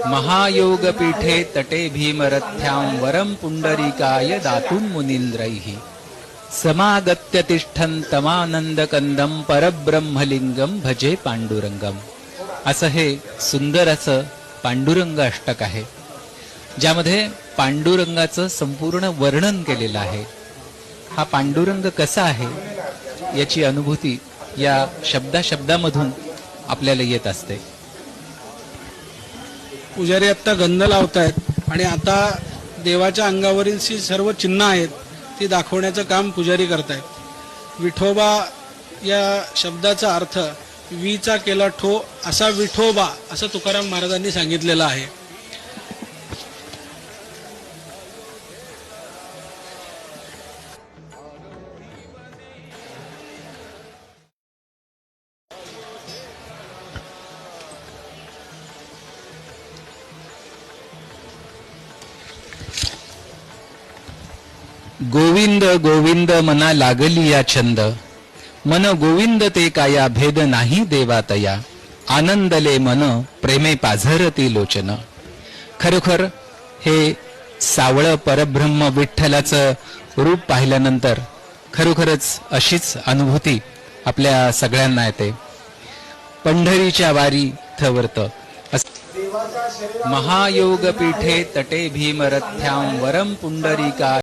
महायोगपीठे तटे भीमरथ्यां वरं पुंडरीकाय दातुं मुनीन्द्रैः समागत्य तिष्ठन्तमानंदकंदं परब्रह्मलिंगम भजे पांडुरंगम. असं हे सुंदर असं पांडुरंग अष्टक आहे, ज्यामध्ये पांडुरंगाचं संपूर्ण वर्णन केलेलं आहे. हा पांडुरंग कसा आहे याची अनुभूती या शब्दाशब्दामधून आपल्याला येत असते. पुजारी आता गंध लावतायत आणि आता देवाच्या अंगावरील जी सर्व चिन्ह आहेत ती दाखवण्याचं काम पुजारी करतायत. विठोबा या शब्दाचा अर्थ वीचा केला ठो असा विठोबा असं तुकाराम महाराजांनी सांगितलेलं आहे. गोविंद गोविंद मना लागली या छंद, मन गोविंद ते काया भेद नाही देवातया, आनंदले मन प्रेमे पाझरती लोचन. खरोखर हे सावळ परब्रह्म विठ्ठलाचं रूप पाहिल्यानंतर खरोखरच अशीच अनुभूती आपल्या सगळ्यांना येते. पंढरीच्या वारी थवर्त महायोगपीठे तटे भीमरथ्यां वरं पुंडरीका